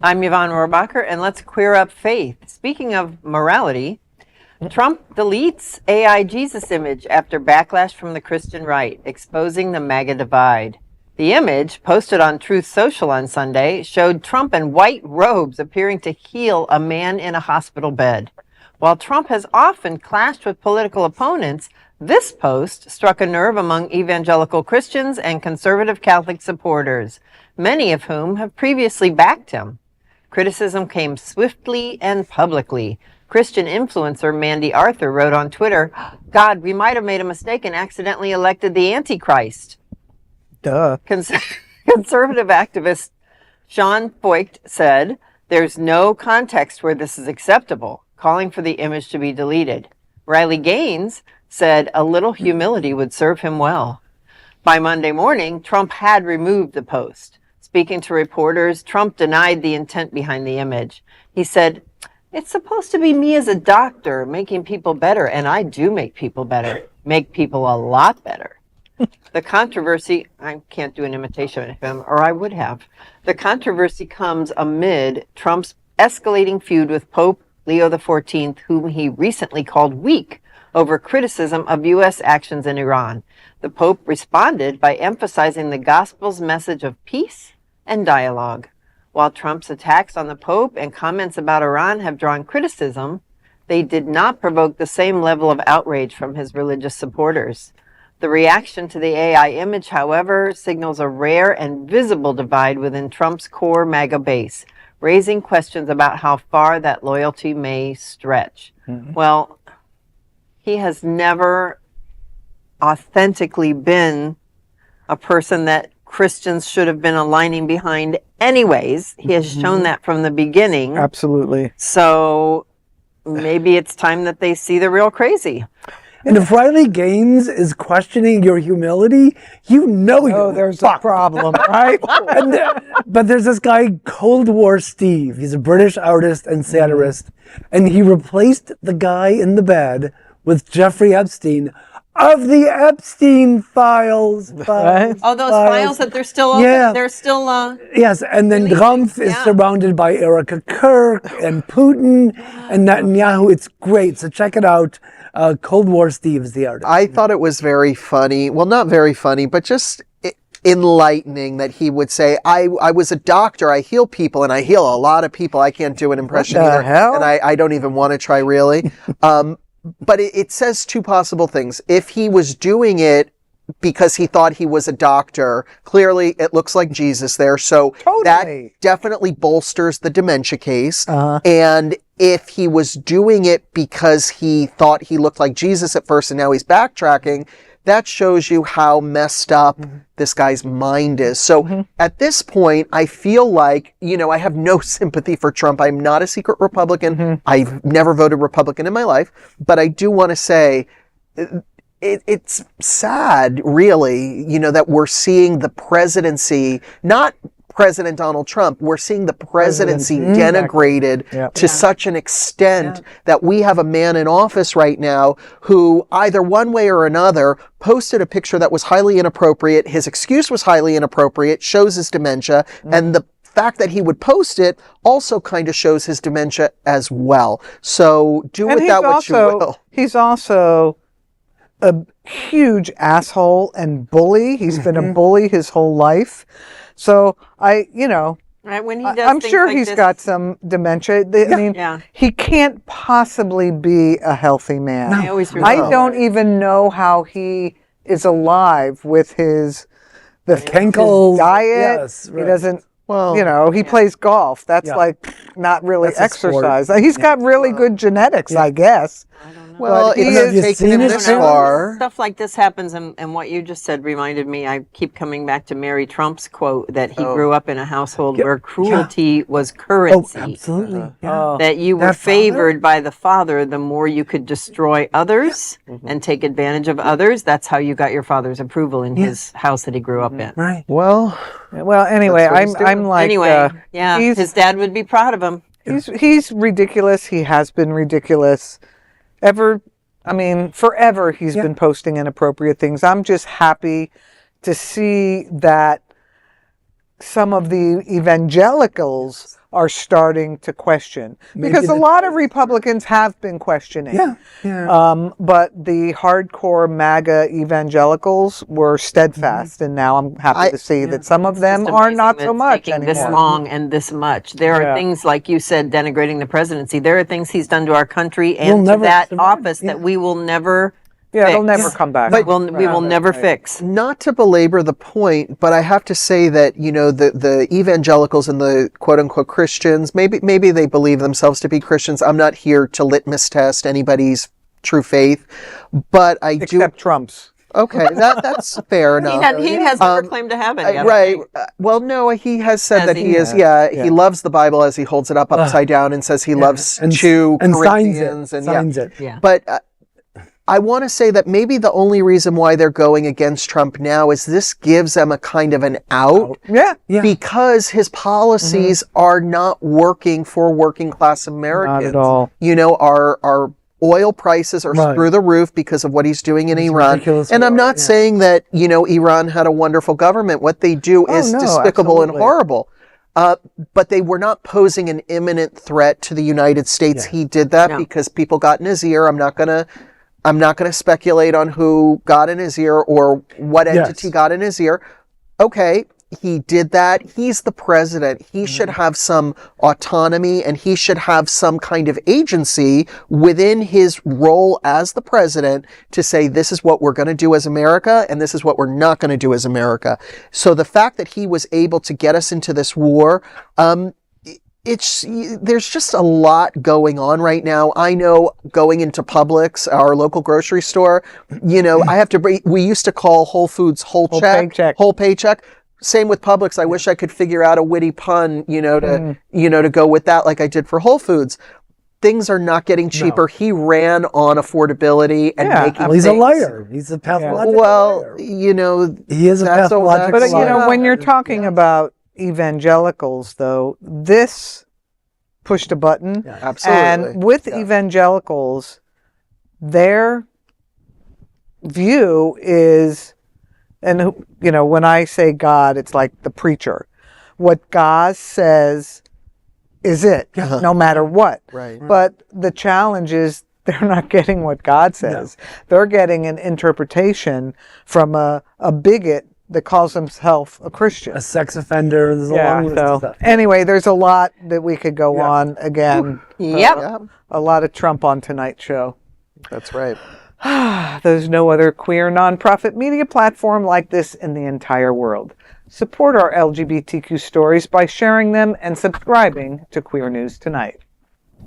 I'm Yvonne Rohrbacher, and let's queer up faith. Speaking of morality, Trump deletes AI Jesus image after backlash from the Christian right, exposing the MAGA divide. The image, posted on Truth Social on Sunday, showed Trump in white robes appearing to heal a man in a hospital bed. While Trump has often clashed with political opponents, this post struck a nerve among evangelical Christians and conservative Catholic supporters, many of whom have previously backed him. Criticism came swiftly and publicly. Christian influencer Mandy Arthur wrote on Twitter, "God, we might have made a mistake and accidentally elected the Antichrist." Duh. Conservative activist Sean Foicht said, "There's no context where this is acceptable," calling for the image to be deleted. Riley Gaines said a little humility would serve him well. By Monday morning, Trump had removed the post. Speaking to reporters, Trump denied the intent behind the image. He said, "It's supposed to be me as a doctor making people better, and I do make people better, make people a lot better." The controversy, I can't do an imitation of him, or I would have. The controversy comes amid Trump's escalating feud with Pope Leo XIV, whom he recently called weak over criticism of U.S. actions in Iran. The Pope responded by emphasizing the gospel's message of peace and dialogue. While Trump's attacks on the Pope and comments about Iran have drawn criticism, they did not provoke the same level of outrage from his religious supporters. The reaction to the AI image, however, signals a rare and visible divide within Trump's core MAGA base, raising questions about how far that loyalty may stretch. Mm-hmm. Well, he has never authentically been a person that Christians should have been aligning behind anyways. He has shown that from the beginning. Absolutely. So maybe it's time that they see the real crazy. And if Riley Gaines is questioning your humility, there's a problem, right? But there's this guy, Cold War Steve. He's a British artist and satirist. And he replaced the guy in the bed with Jeffrey Epstein of the Epstein files. Those files that they're still open? Yeah. They're still... Yes, and then Trump is surrounded by Erica Kirk and Putin and Netanyahu. It's great, so check it out. Cold War Steve is the artist. I thought it was very funny. Well, not very funny, but just enlightening that he would say, I was a doctor, I heal people, and I heal a lot of people. I can't do an impression What the either. hell? And I don't even want to try, really. But it says two possible things. If he was doing it because he thought he was a doctor, clearly it looks like Jesus there. So that definitely bolsters the dementia case. And if he was doing it because he thought he looked like Jesus at first and now he's backtracking, that shows you how messed up this guy's mind is. So at this point, I feel like, I have no sympathy for Trump. I'm not a secret Republican. I've never voted Republican in my life. But I do want to say it's sad, really, that we're seeing the presidency, not President Donald Trump, we're seeing the presidency denigrated to such an extent that we have a man in office right now who either one way or another posted a picture that was highly inappropriate. His excuse was highly inappropriate, shows his dementia, and the fact that he would post it also kind of shows his dementia as well. So do with that what you will. He's also a huge asshole and bully. He's been a bully his whole life. So right, when he does I'm sure like he's this, got some dementia. I mean, he can't possibly be a healthy man. No. I don't even know how he is alive with his Kenkel diet. Yes, He right. doesn't. Well, he plays golf. That's like not really exercise. He's got really good genetics, I guess. I don't know. Well, he is taking him this far. Stuff like this happens, and what you just said reminded me. I keep coming back to Mary Trump's quote that he grew up in a household where cruelty was currency. Oh, absolutely. That you were favored by the father the more you could destroy others and take advantage of others. That's how you got your father's approval in his house that he grew up in. Right. Well, anyway, I'm like, his dad would be proud of him. He's ridiculous. He has been ridiculous. Forever he's been posting inappropriate things. I'm just happy to see that some of the evangelicals are starting to question, Maybe because a the- lot of Republicans have been questioning. Yeah. But the hardcore MAGA evangelicals were steadfast, and now I'm happy to see that some of them It's are amazing not that so it's much taking anymore. this long and this much. There are Yeah. things, like you said, denigrating the presidency. There are things he's done to our country and We'll to never that survive. office Yeah. that we will never Yeah, fix. they'll never come back. We will never fix. Not to belabor the point, but I have to say that, the evangelicals and the quote unquote Christians, maybe they believe themselves to be Christians. I'm not here to litmus test anybody's true faith, but I do. Except Trump's. Okay, that's fair enough. He has never claimed to have any. I don't Right. think. Well, no, he has said Has that he? he is. He loves the Bible as he holds it up upside down and says he loves and Jew signs Corinthians it. and Signs it. Yeah. But I want to say that maybe the only reason why they're going against Trump now is this gives them a kind of an out. Yeah. Yeah. Because his policies are not working for working class Americans. Not at all. Our oil prices are Right. through the roof because of what he's doing in Iran. ridiculous And I'm war, not yeah. saying that, Iran had a wonderful government. What they do is no, despicable and absolutely. horrible. But they were not posing an imminent threat to the United States. Yeah. He did that No. because people got in his ear. I'm not gonna speculate on who got in his ear or what entity got in his ear. Okay, he did that. He's the president. He should have some autonomy and he should have some kind of agency within his role as the president to say, this is what we're going to do as America and this is what we're not going to do as America. So the fact that he was able to get us into this war, there's just a lot going on right now. I know going into Publix, our local grocery store, I have to we used to call Whole Foods whole paycheck. Same with Publix. I wish I could figure out a witty pun, to go with that like I did for Whole Foods. Things are not getting cheaper. He ran on affordability and making Well, he's a things- liar. He's a pathological Well, liar. He is a that's all- pathological But liar. when you're talking about evangelicals, though, this pushed a button. Absolutely. And with evangelicals, their view is, and when I say God, it's like the preacher. What God says is it, no matter what. Right. But the challenge is they're not getting what God says. They're getting an interpretation from a bigot that calls himself a Christian. A sex offender. There's a long list of stuff. Anyway, there's a lot that we could go on again. Yep. Yeah, A lot of Trump on tonight's show. that's right. There's no other queer nonprofit media platform like this in the entire world. Support our LGBTQ stories by sharing them and subscribing to Queer News Tonight.